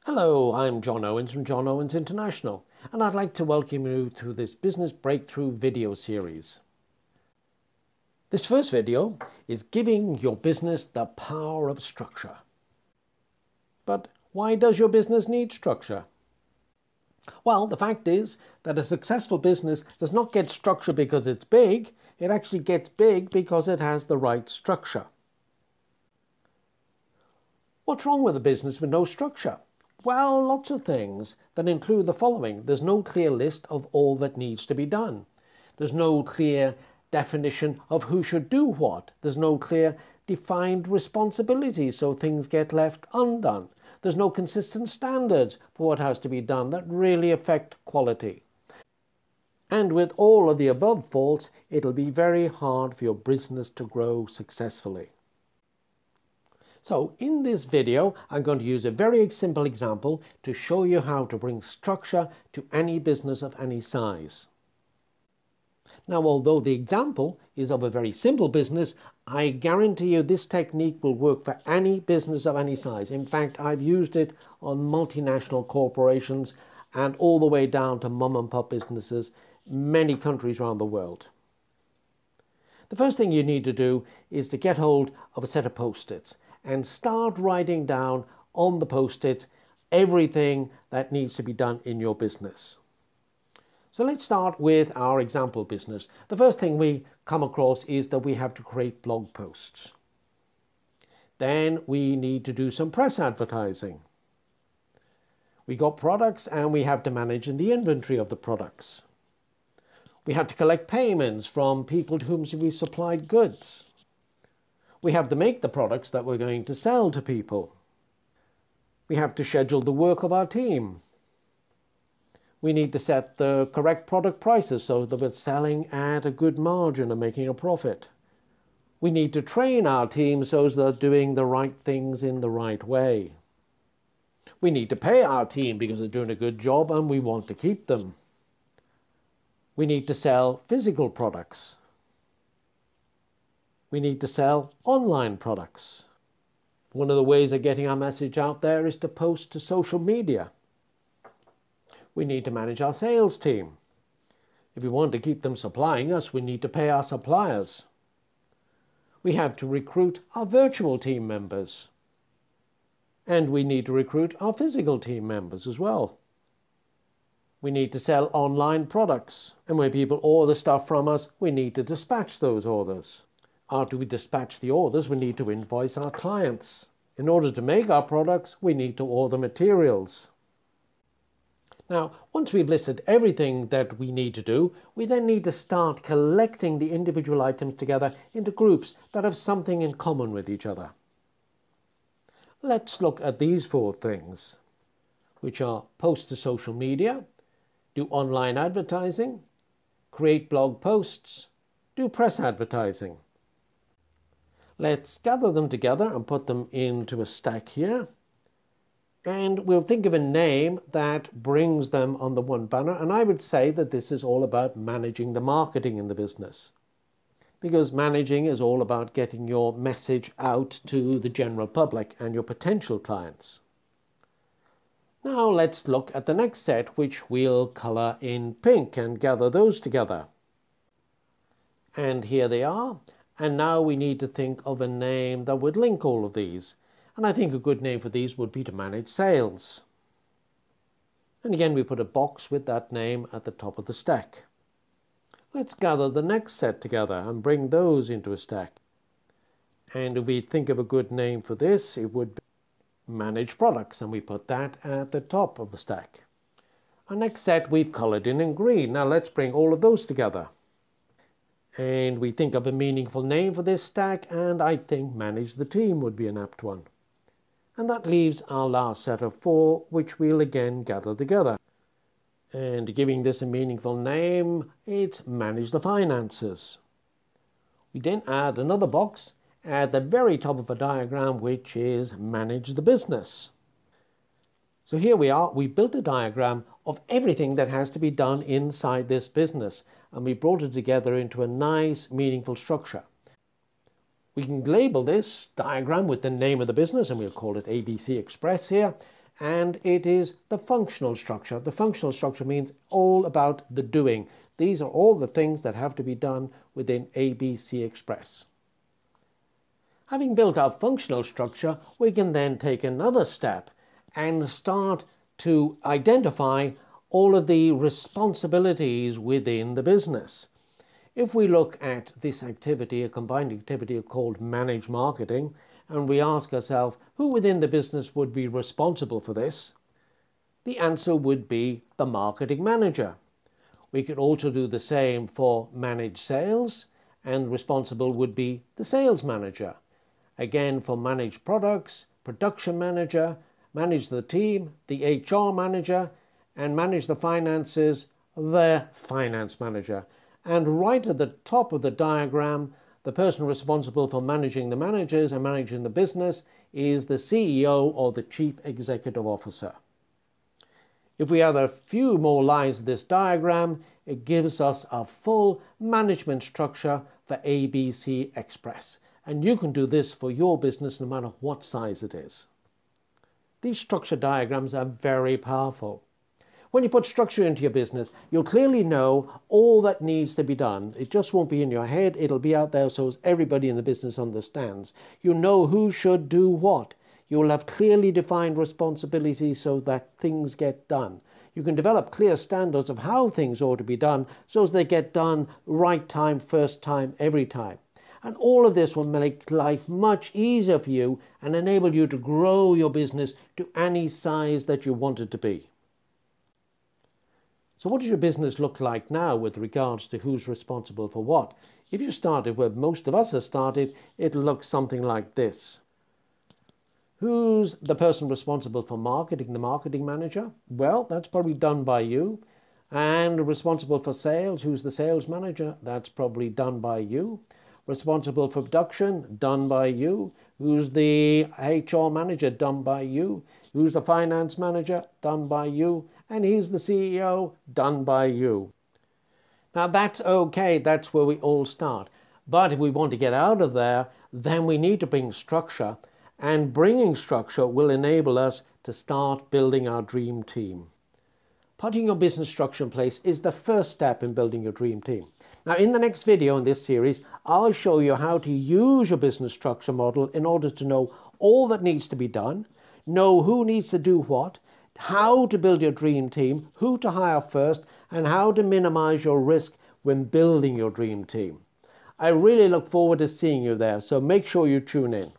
Hello, I'm John Owens from John Owens International, and I'd like to welcome you to this Business Breakthrough video series. This first video is giving your business the power of structure. But why does your business need structure? Well, the fact is that a successful business does not get structure because it's big, it actually gets big because it has the right structure. What's wrong with a business with no structure? Well, lots of things that include the following. There's no clear list of all that needs to be done. There's no clear definition of who should do what. There's no clear defined responsibility, so things get left undone. There's no consistent standards for what has to be done that really affect quality. And with all of the above faults, it'll be very hard for your business to grow successfully. So in this video, I'm going to use a very simple example to show you how to bring structure to any business of any size. Now, although the example is of a very simple business, I guarantee you this technique will work for any business of any size. In fact, I've used it on multinational corporations and all the way down to mom and pop businesses, many countries around the world. The first thing you need to do is to get hold of a set of Post-its and start writing down on the Post-its everything that needs to be done in your business. So let's start with our example business. The first thing we come across is that we have to create blog posts. Then we need to do some press advertising. We got products and we have to manage the inventory of the products. We have to collect payments from people to whom we supplied goods. We have to make the products that we're going to sell to people. We have to schedule the work of our team. We need to set the correct product prices so that we're selling at a good margin and making a profit. We need to train our team so that they're doing the right things in the right way. We need to pay our team because they're doing a good job and we want to keep them. We need to sell physical products. We need to sell online products. One of the ways of getting our message out there is to post to social media. We need to manage our sales team. If we want to keep them supplying us, we need to pay our suppliers. We have to recruit our virtual team members. And we need to recruit our physical team members as well. We need to sell online products. And when people order stuff from us, we need to dispatch those orders. After we dispatch the orders, we need to invoice our clients. In order to make our products, we need to order materials. Now, once we've listed everything that we need to do, we then need to start collecting the individual items together into groups that have something in common with each other. Let's look at these four things, which are post to social media, do online advertising, create blog posts, do press advertising. Let's gather them together and put them into a stack here. And we'll think of a name that brings them on the one banner. And I would say that this is all about managing the marketing in the business. Because managing is all about getting your message out to the general public and your potential clients. Now let's look at the next set, which we'll colour in pink and gather those together. And here they are. And now we need to think of a name that would link all of these. And I think a good name for these would be to manage sales. And again, we put a box with that name at the top of the stack. Let's gather the next set together and bring those into a stack. And if we think of a good name for this, it would be manage products. And we put that at the top of the stack. Our next set we've coloured in green. Now let's bring all of those together. And we think of a meaningful name for this stack, and I think manage the team would be an apt one. And that leaves our last set of four, which we'll again gather together. And giving this a meaningful name, it's manage the finances. We then add another box at the very top of a diagram, which is manage the business. So here we are, we built a diagram of everything that has to be done inside this business, and we brought it together into a nice, meaningful structure. We can label this diagram with the name of the business, and we'll call it ABC Express here, and it is the functional structure. The functional structure means all about the doing. These are all the things that have to be done within ABC Express. Having built our functional structure, we can then take another step and start to identify all of the responsibilities within the business. If we look at this activity, a combined activity called managed marketing, and we ask ourselves who within the business would be responsible for this, the answer would be the marketing manager. We could also do the same for managed sales, and responsible would be the sales manager. Again, for managed products, production manager, manage the team, the HR manager, and manage the finances, the finance manager. And right at the top of the diagram, the person responsible for managing the managers and managing the business is the CEO or the Chief Executive Officer. If we add a few more lines to this diagram, it gives us a full management structure for ABC Express. And you can do this for your business no matter what size it is. These structure diagrams are very powerful. When you put structure into your business, you'll clearly know all that needs to be done. It just won't be in your head, it'll be out there so as everybody in the business understands. You know who should do what. You'll have clearly defined responsibilities so that things get done. You can develop clear standards of how things ought to be done so as they get done right time, first time, every time. And all of this will make life much easier for you and enable you to grow your business to any size that you want it to be. So what does your business look like now with regards to who's responsible for what? If you started where most of us have started, it looks something like this. Who's the person responsible for marketing? The marketing manager? Well, that's probably done by you. And responsible for sales? Who's the sales manager? That's probably done by you. Responsible for production? Done by you. Who's the HR manager? Done by you. Who's the finance manager? Done by you. And he's the CEO? Done by you. Now that's okay. That's where we all start. But if we want to get out of there, then we need to bring structure. And bringing structure will enable us to start building our dream team. Putting your business structure in place is the first step in building your dream team. Now, in the next video in this series, I'll show you how to use your business structure model in order to know all that needs to be done, know who needs to do what, how to build your dream team, who to hire first, and how to minimize your risk when building your dream team. I really look forward to seeing you there, so make sure you tune in.